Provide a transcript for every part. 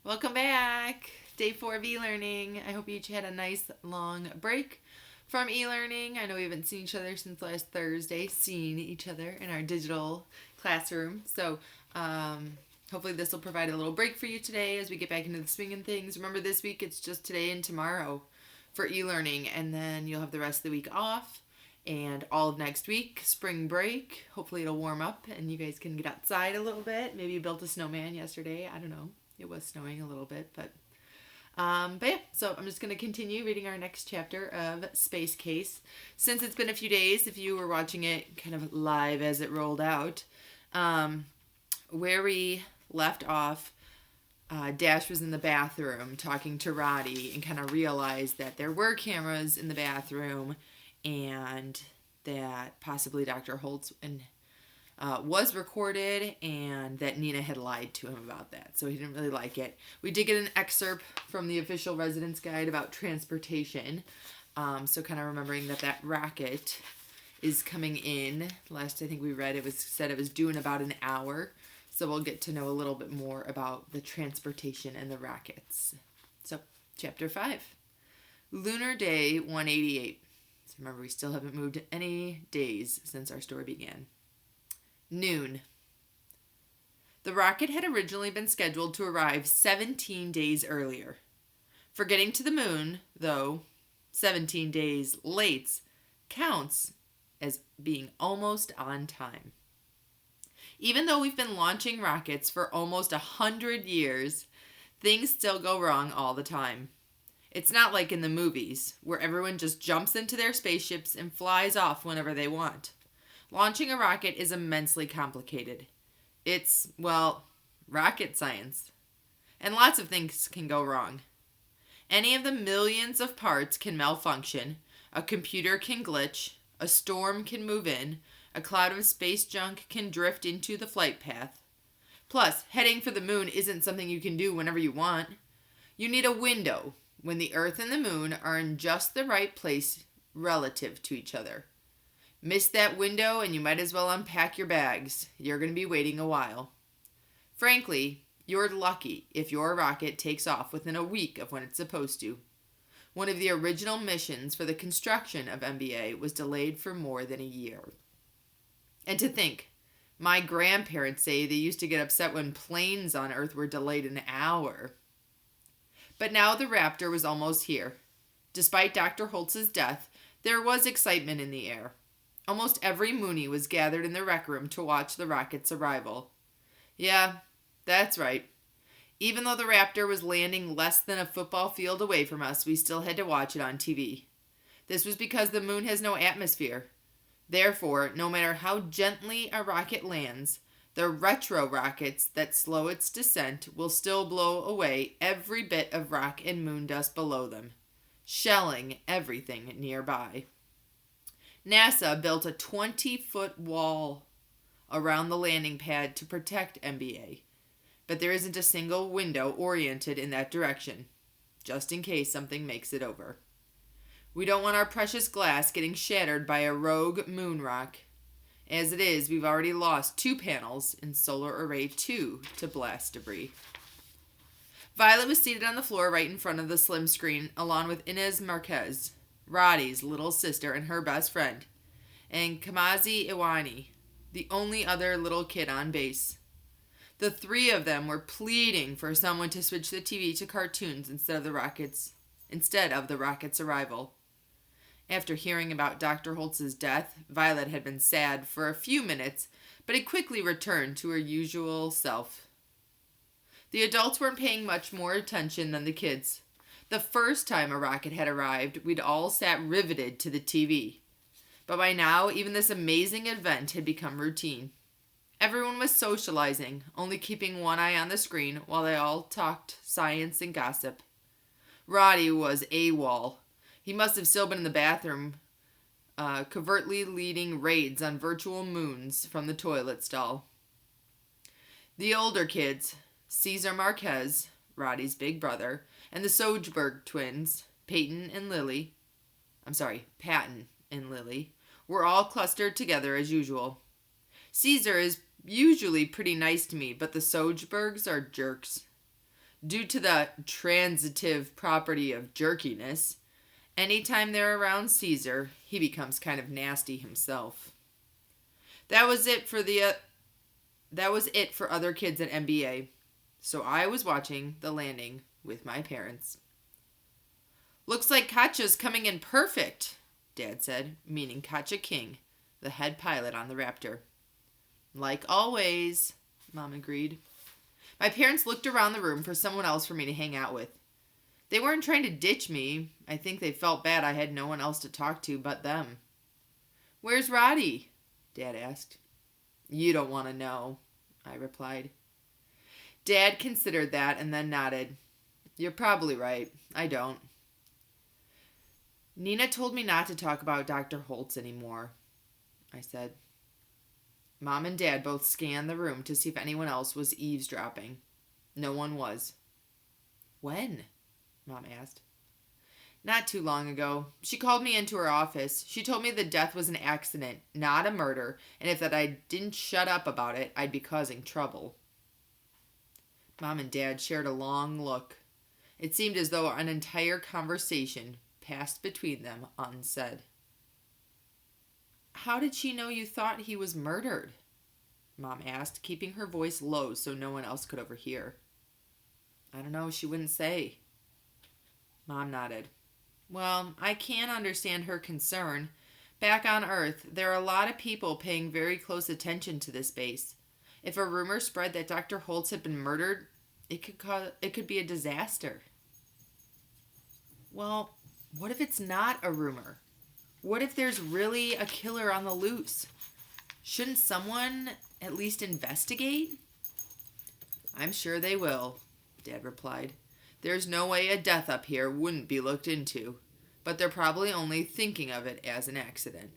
Welcome back. Day 4 of e-learning. I hope you each had a nice long break from e-learning. I know we haven't seen each other since last Thursday, seeing each other in our digital classroom. So hopefully this will provide a little break for you today as we get back into the swing of things. Remember, this week it's just today and tomorrow for e-learning, and then you'll have the rest of the week off. And all of next week, spring break. Hopefully it'll warm up and you guys can get outside a little bit. Maybe you built a snowman yesterday. I don't know. It was snowing a little bit, but yeah. So I'm just going to continue reading our next chapter of Space Case. Since it's been a few days, if you were watching it kind of live as it rolled out, where we left off, Dash was in the bathroom talking to Roddy and kind of realized that there were cameras in the bathroom and that possibly Dr. Holtz was recorded and that Nina had lied to him about that. So he didn't really like it. We did get an excerpt from the official residence guide about transportation. So kind of remembering that rocket is coming in. Last I think we read, said it was due in about an hour. So we'll get to know a little bit more about the transportation and the rockets. So chapter 5. Lunar Day 188. So remember, we still haven't moved any days since our story began. Noon. The rocket had originally been scheduled to arrive 17 days earlier. For getting to the moon, though, 17 days late counts as being almost on time. Even though we've been launching rockets for almost 100 years, things still go wrong all the time. It's not like in the movies, where everyone just jumps into their spaceships and flies off whenever they want. Launching a rocket is immensely complicated. It's, well, rocket science. And lots of things can go wrong. Any of the millions of parts can malfunction, a computer can glitch, a storm can move in, a cloud of space junk can drift into the flight path. Plus, heading for the moon isn't something you can do whenever you want. You need a window when the Earth and the moon are in just the right place relative to each other. Miss that window and you might as well unpack your bags. You're going to be waiting a while. Frankly, you're lucky if your rocket takes off within a week of when it's supposed to. One of the original missions for the construction of MBA was delayed for more than a year. And to think, my grandparents say they used to get upset when planes on Earth were delayed an hour. But now the Raptor was almost here. Despite Dr. Holtz's death, there was excitement in the air. Almost every Moonie was gathered in the rec room to watch the rocket's arrival. Yeah, that's right. Even though the Raptor was landing less than a football field away from us, we still had to watch it on TV. This was because the moon has no atmosphere. Therefore, no matter how gently a rocket lands, the retro rockets that slow its descent will still blow away every bit of rock and moon dust below them, shelling everything nearby. NASA built a 20-foot wall around the landing pad to protect MBA, but there isn't a single window oriented in that direction, just in case something makes it over. We don't want our precious glass getting shattered by a rogue moon rock. As it is, we've already lost 2 panels in Solar Array 2 to blast debris. Violet was seated on the floor right in front of the slim screen, along with Inez Marquez, Roddy's little sister and her best friend, and Kamazi Iwani, the only other little kid on base. The 3 of them were pleading for someone to switch the TV to cartoons instead of the rocket's arrival. After hearing about Dr. Holtz's death, Violet had been sad for a few minutes, but had quickly returned to her usual self. The adults weren't paying much more attention than the kids. The first time a rocket had arrived, we'd all sat riveted to the TV. But by now, even this amazing event had become routine. Everyone was socializing, only keeping one eye on the screen while they all talked science and gossip. Roddy was AWOL. He must have still been in the bathroom, covertly leading raids on virtual moons from the toilet stall. The older kids, Cesar Marquez, Roddy's big brother, and the Sojberg twins, Patton and Lily, were all clustered together as usual. Caesar is usually pretty nice to me, but the Sojbergs are jerks. Due to the transitive property of jerkiness, anytime they're around Caesar, he becomes kind of nasty himself. That was it for other kids at NBA. So I was watching the landing with my parents. Looks like Katja's coming in perfect, Dad said, meaning Katja King, the head pilot on the Raptor. Like always, Mom agreed. My parents looked around the room for someone else for me to hang out with. They weren't trying to ditch me. I think they felt bad I had no one else to talk to but them. Where's Roddy? Dad asked. You don't want to know, I replied. Dad considered that and then nodded. You're probably right. I don't. Nina told me not to talk about Dr. Holtz anymore, I said. Mom and Dad both scanned the room to see if anyone else was eavesdropping. No one was. When? Mom asked. Not too long ago. She called me into her office. She told me the death was an accident, not a murder, and if that I didn't shut up about it, I'd be causing trouble. Mom and Dad shared a long look. It seemed as though an entire conversation passed between them unsaid. How did she know you thought he was murdered? Mom asked, keeping her voice low so no one else could overhear. I don't know, she wouldn't say. Mom nodded. Well, I can understand her concern. Back on Earth, there are a lot of people paying very close attention to this base. If a rumor spread that Dr. Holtz had been murdered, it could be a disaster. Well, what if it's not a rumor? What if there's really a killer on the loose? Shouldn't someone at least investigate? I'm sure they will, Dad replied. There's no way a death up here wouldn't be looked into, but they're probably only thinking of it as an accident.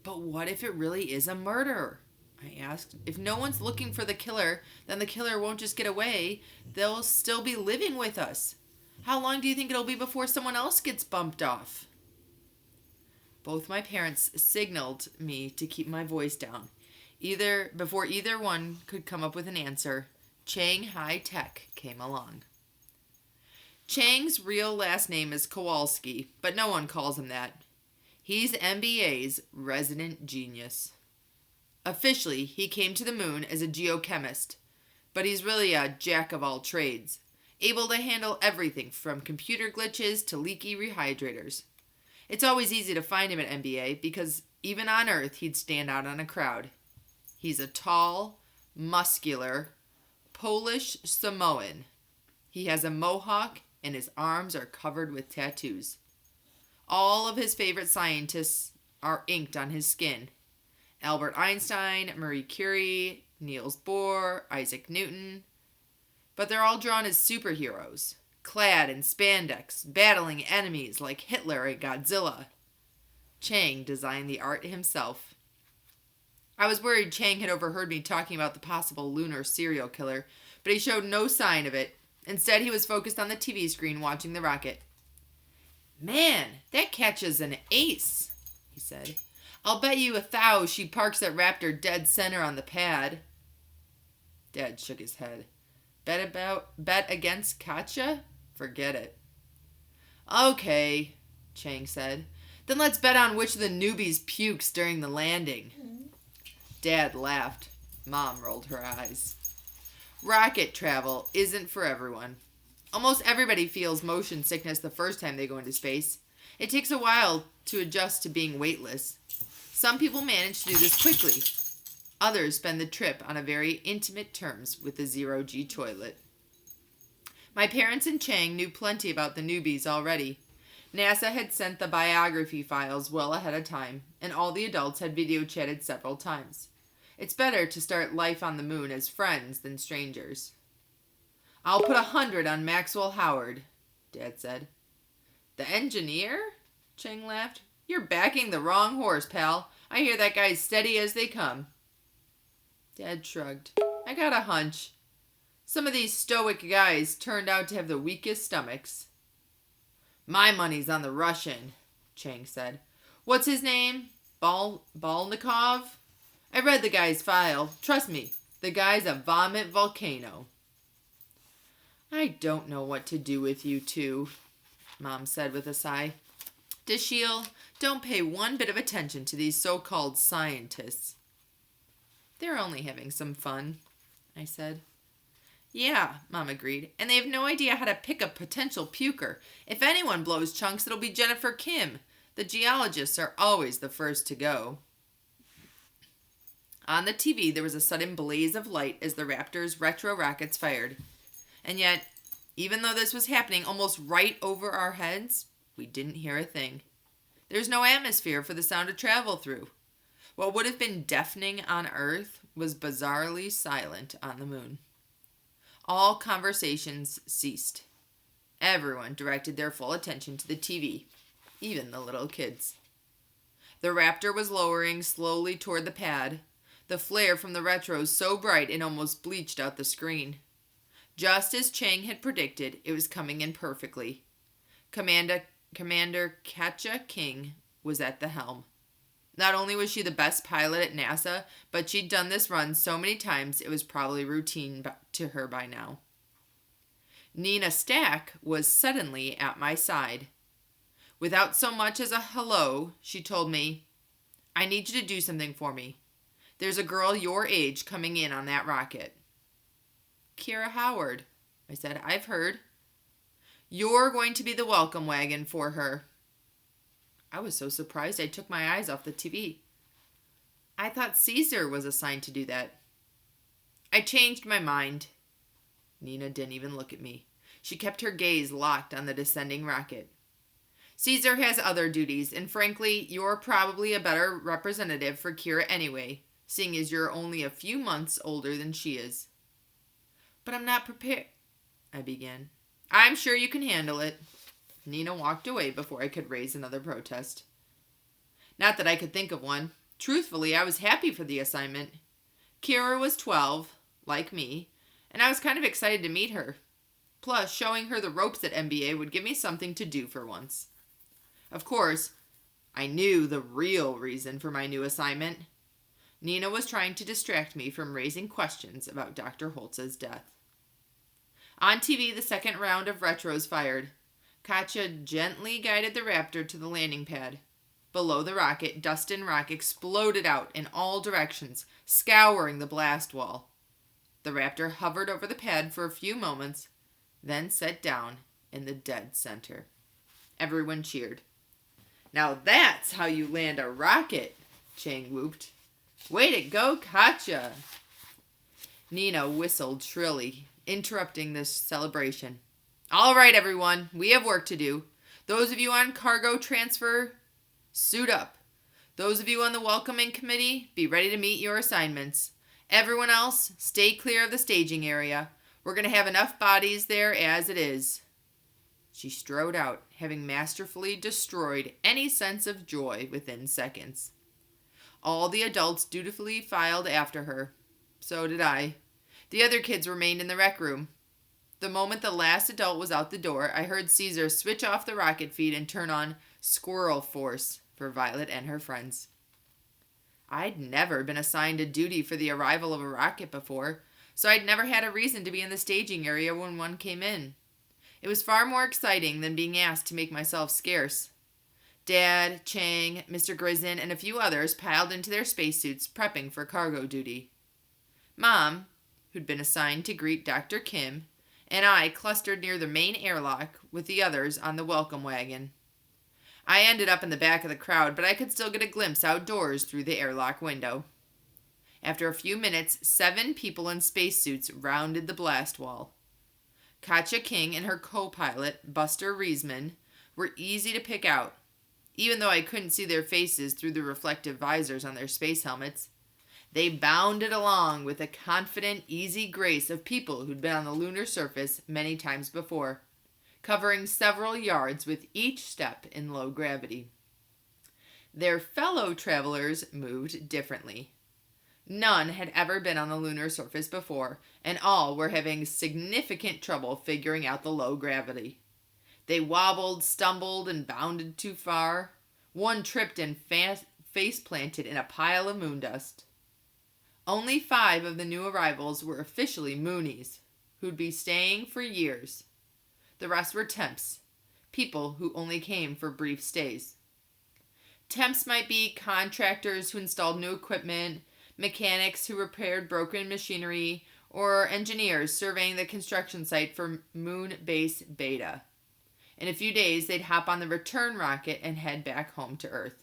But what if it really is a murder? I asked. If no one's looking for the killer, then the killer won't just get away. They'll still be living with us. How long do you think it'll be before someone else gets bumped off? Both my parents signaled me to keep my voice down. Before either one could come up with an answer, Chang High Tech came along. Chang's real last name is Kowalski, but no one calls him that. He's MBA's resident genius. Officially, he came to the moon as a geochemist, but he's really a jack of all trades, able to handle everything from computer glitches to leaky rehydrators. It's always easy to find him at MBA because even on Earth he'd stand out on a crowd. He's a tall, muscular, Polish Samoan. He has a mohawk and his arms are covered with tattoos. All of his favorite scientists are inked on his skin. Albert Einstein, Marie Curie, Niels Bohr, Isaac Newton. But they're all drawn as superheroes, clad in spandex, battling enemies like Hitler and Godzilla. Chang designed the art himself. I was worried Chang had overheard me talking about the possible lunar serial killer, but he showed no sign of it. Instead, he was focused on the TV screen watching the rocket. Man, that catches an ace, he said. I'll bet you $1,000 she parks that Raptor dead center on the pad. Dad shook his head. Bet against Katja? Forget it. Okay, Chang said. Then let's bet on which of the newbies pukes during the landing. Dad laughed. Mom rolled her eyes. Rocket travel isn't for everyone. Almost everybody feels motion sickness the first time they go into space. It takes a while to adjust to being weightless. Some people manage to do this quickly. Others spend the trip on a very intimate terms with the zero-G toilet. My parents and Chang knew plenty about the newbies already. NASA had sent the biography files well ahead of time, and all the adults had video chatted several times. It's better to start life on the moon as friends than strangers. I'll put 100 on Maxwell Howard, Dad said. The engineer? Chang laughed. You're backing the wrong horse, pal. I hear that guy's steady as they come. Dad shrugged. I got a hunch. Some of these stoic guys turned out to have the weakest stomachs. My money's on the Russian, Chang said. What's his name? Balnikov? I read the guy's file. Trust me, the guy's a vomit volcano. I don't know what to do with you two, Mom said with a sigh. Dashiell, don't pay one bit of attention to these so-called scientists. They're only having some fun, I said. Yeah, Mom agreed, and they have no idea how to pick a potential puker. If anyone blows chunks, it'll be Jennifer Kim. The geologists are always the first to go. On the TV, there was a sudden blaze of light as the Raptors' retro rockets fired. And yet, even though this was happening almost right over our heads, we didn't hear a thing. There's no atmosphere for the sound to travel through. What would have been deafening on Earth was bizarrely silent on the moon. All conversations ceased. Everyone directed their full attention to the TV, even the little kids. The Raptor was lowering slowly toward the pad, the flare from the retros so bright it almost bleached out the screen. Just as Chang had predicted, it was coming in perfectly. Commander Katja King was at the helm. Not only was she the best pilot at NASA, but she'd done this run so many times it was probably routine to her by now. Nina Stack was suddenly at my side. Without so much as a hello, she told me, I need you to do something for me. There's a girl your age coming in on that rocket. Kira Howard, I said. I've heard. You're going to be the welcome wagon for her. I was so surprised I took my eyes off the TV. I thought Caesar was assigned to do that. I changed my mind. Nina didn't even look at me. She kept her gaze locked on the descending rocket. Caesar has other duties, and frankly, you're probably a better representative for Kira anyway, seeing as you're only a few months older than she is. But I'm not prepared, I began. I'm sure you can handle it. Nina walked away before I could raise another protest. Not that I could think of one. Truthfully, I was happy for the assignment. Kira was 12, like me, and I was kind of excited to meet her. Plus, showing her the ropes at MBA would give me something to do for once. Of course, I knew the real reason for my new assignment. Nina was trying to distract me from raising questions about Dr. Holtz's death. On TV, the second round of retros fired. Katja gently guided the Raptor to the landing pad. Below the rocket, dust and rock exploded out in all directions, scouring the blast wall. The Raptor hovered over the pad for a few moments, then set down in the dead center. Everyone cheered. Now that's how you land a rocket, Chang whooped. Way to go, Katja! Nina whistled shrilly, interrupting this celebration. All right, everyone, we have work to do. Those of you on cargo transfer, suit up. Those of you on the welcoming committee, be ready to meet your assignments. Everyone else, stay clear of the staging area. We're going to have enough bodies there as it is. She strode out, having masterfully destroyed any sense of joy within seconds. All the adults dutifully filed after her. So did I. The other kids remained in the rec room. The moment the last adult was out the door, I heard Caesar switch off the rocket feed and turn on Squirrel Force for Violet and her friends. I'd never been assigned a duty for the arrival of a rocket before, so I'd never had a reason to be in the staging area when one came in. It was far more exciting than being asked to make myself scarce. Dad, Chang, Mr. Grizzin, and a few others piled into their spacesuits, prepping for cargo duty. Mom, who'd been assigned to greet Dr. Kim, and I clustered near the main airlock with the others on the welcome wagon. I ended up in the back of the crowd, but I could still get a glimpse outdoors through the airlock window. After a few minutes, 7 people in spacesuits rounded the blast wall. Katja King and her co-pilot, Buster Riesman, were easy to pick out, even though I couldn't see their faces through the reflective visors on their space helmets. They bounded along with the confident, easy grace of people who'd been on the lunar surface many times before, covering several yards with each step in low gravity. Their fellow travelers moved differently. None had ever been on the lunar surface before, and all were having significant trouble figuring out the low gravity. They wobbled, stumbled, and bounded too far. One tripped and face-planted in a pile of moon dust. Only 5 of the new arrivals were officially Moonies, who'd be staying for years. The rest were temps, people who only came for brief stays. Temps might be contractors who installed new equipment, mechanics who repaired broken machinery, or engineers surveying the construction site for Moon Base Beta. In a few days, they'd hop on the return rocket and head back home to Earth.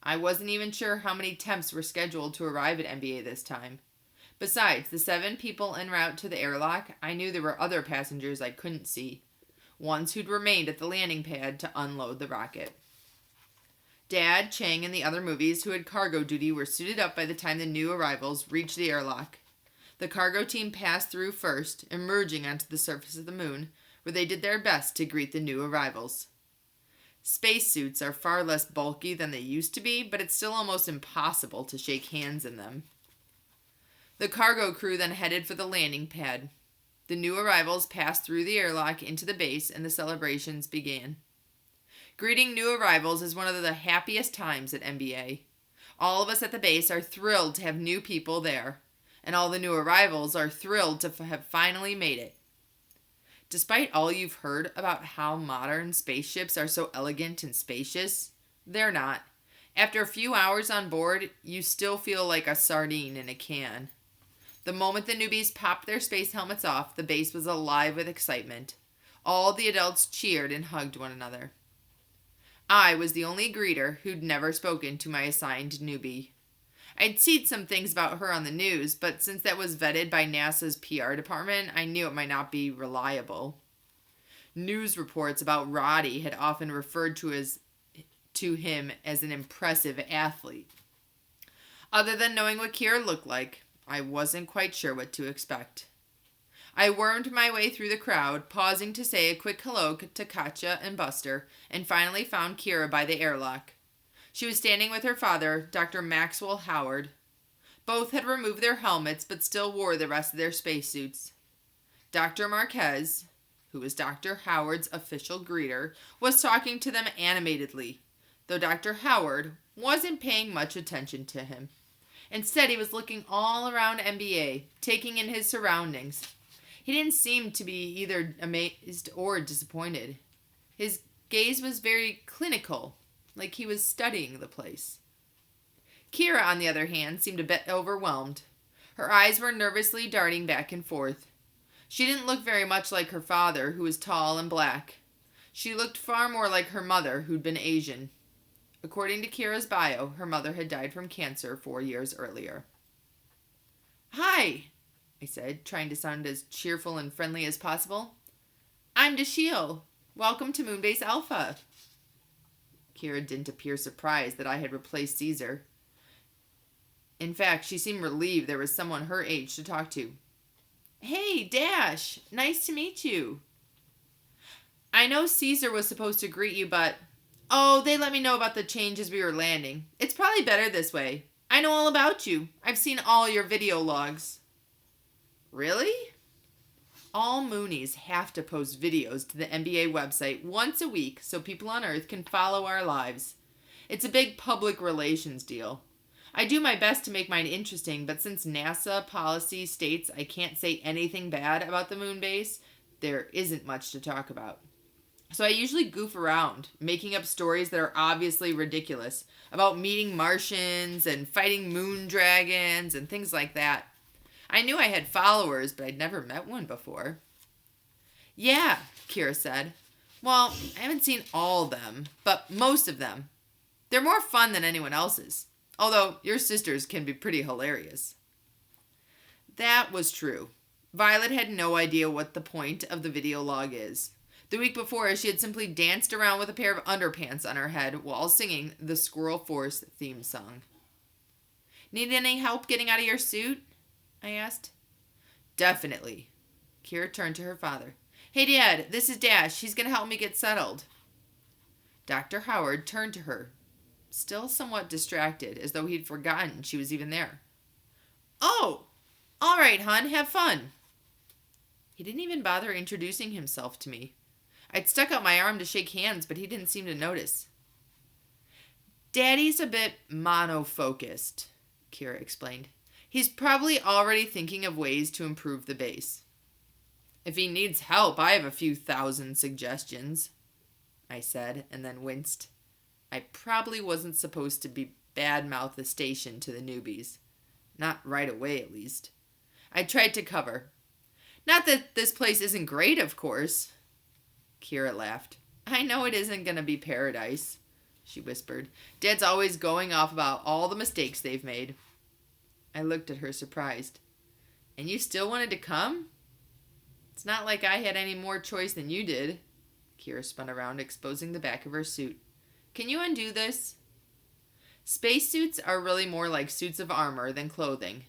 I wasn't even sure how many temps were scheduled to arrive at MBA this time. Besides the 7 people en route to the airlock, I knew there were other passengers I couldn't see, ones who'd remained at the landing pad to unload the rocket. Dad, Chang, and the other movies who had cargo duty were suited up by the time the new arrivals reached the airlock. The cargo team passed through first, emerging onto the surface of the moon, where they did their best to greet the new arrivals. Spacesuits are far less bulky than they used to be, but it's still almost impossible to shake hands in them. The cargo crew then headed for the landing pad. The new arrivals passed through the airlock into the base, and the celebrations began. Greeting new arrivals is one of the happiest times at MBA. All of us at the base are thrilled to have new people there, and all the new arrivals are thrilled to have finally made it. Despite all you've heard about how modern spaceships are so elegant and spacious, they're not. After a few hours on board, you still feel like a sardine in a can. The moment the newbies popped their space helmets off, the base was alive with excitement. All the adults cheered and hugged one another. I was the only greeter who'd never spoken to my assigned newbie. I'd seen some things about her on the news, but since that was vetted by NASA's PR department, I knew it might not be reliable. News reports about Roddy had often referred to him as an impressive athlete. Other than knowing what Kira looked like, I wasn't quite sure what to expect. I wormed my way through the crowd, pausing to say a quick hello to Katja and Buster, and finally found Kira by the airlock. She was standing with her father, Dr. Maxwell Howard. Both had removed their helmets, but still wore the rest of their spacesuits. Dr. Marquez, who was Dr. Howard's official greeter, was talking to them animatedly, though Dr. Howard wasn't paying much attention to him. Instead, he was looking all around MBA, taking in his surroundings. He didn't seem to be either amazed or disappointed. His gaze was very clinical, like he was studying the place. Kira, on the other hand, seemed a bit overwhelmed. Her eyes were nervously darting back and forth. She didn't look very much like her father, who was tall and black. She looked far more like her mother, who'd been Asian. According to Kira's bio, her mother had died from cancer 4 years earlier. "Hi," I said, trying to sound as cheerful and friendly as possible. "I'm Dashiell. Welcome to Moonbase Alpha." Kira didn't appear surprised that I had replaced Caesar. In fact, she seemed relieved there was someone her age to talk to. "Hey, Dash. Nice to meet you." "I know Caesar was supposed to greet you, but... Oh, they let me know about the change as we were landing. It's probably better this way. I know all about you. I've seen all your video logs." "Really?" All Moonies have to post videos to the NBA website once a week so people on Earth can follow our lives. It's a big public relations deal. I do my best to make mine interesting, but since NASA policy states I can't say anything bad about the moon base, there isn't much to talk about. So I usually goof around, making up stories that are obviously ridiculous, about meeting Martians and fighting moon dragons and things like that. I knew I had followers, but I'd never met one before. "Yeah," Kira said. "Well, I haven't seen all of them, but most of them. They're more fun than anyone else's, although your sisters can be pretty hilarious." That was true. Violet had no idea what the point of the video log is. The week before, she had simply danced around with a pair of underpants on her head while singing the Squirrel Force theme song. "Need any help getting out of your suit?" I asked. "Definitely." Kira turned to her father. "Hey, Dad, this is Dash. He's going to help me get settled." Dr. Howard turned to her, still somewhat distracted, as though he'd forgotten she was even there. "Oh, all right, hon, have fun." He didn't even bother introducing himself to me. I'd stuck out my arm to shake hands, but he didn't seem to notice. "Daddy's a bit mono-focused," Kira explained. "He's probably already thinking of ways to improve the base." If he needs help, I have a few thousand suggestions, I said, and then winced. I probably wasn't supposed to be badmouth the station to the newbies. Not right away, at least. I tried to cover. Not that this place isn't great, of course. Kira laughed. I know it isn't going to be paradise, she whispered. Dad's always going off about all the mistakes they've made. I looked at her surprised. And you still wanted to come? It's not like I had any more choice than you did. Kira spun around, exposing the back of her suit. Can you undo this? Spacesuits are really more like suits of armor than clothing.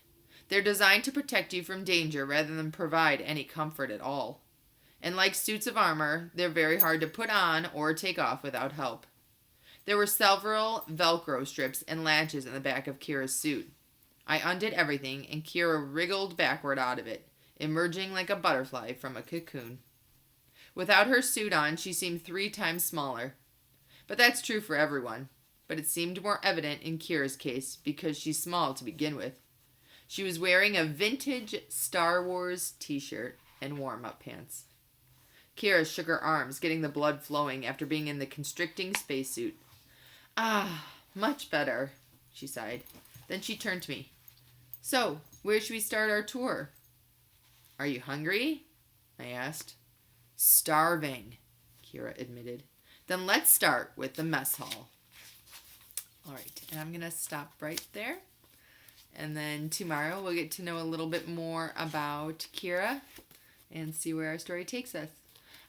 They're designed to protect you from danger rather than provide any comfort at all. And like suits of armor, they're very hard to put on or take off without help. There were several Velcro strips and latches in the back of Kira's suit. I undid everything, and Kira wriggled backward out of it, emerging like a butterfly from a cocoon. Without her suit on, she seemed 3 times smaller. But that's true for everyone. But it seemed more evident in Kira's case because she's small to begin with. She was wearing a vintage Star Wars t-shirt and warm-up pants. Kira shook her arms, getting the blood flowing after being in the constricting spacesuit. Ah, much better, she sighed. Then she turned to me. So, where should we start our tour? Are you hungry? I asked. Starving, Kira admitted. Then let's start with the mess hall. All right, and I'm going to stop right there. And then tomorrow we'll get to know a little bit more about Kira and see where our story takes us.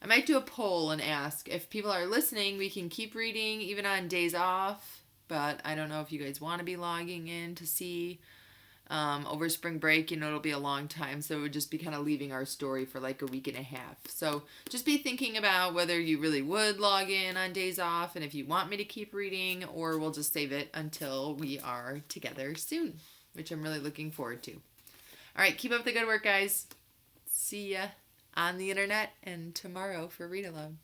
I might do a poll and ask if people are listening, we can keep reading even on days off, but I don't know if you guys want to be logging in to see over spring break. It'll be a long time, so it would just be kind of leaving our story for like a week and a half. So just be thinking about whether you really would log in on days off and if you want me to keep reading, or we'll just save it until we are together soon, which I'm really looking forward to. All right, keep up the good work, guys. See ya on the internet and tomorrow for Read Aloud.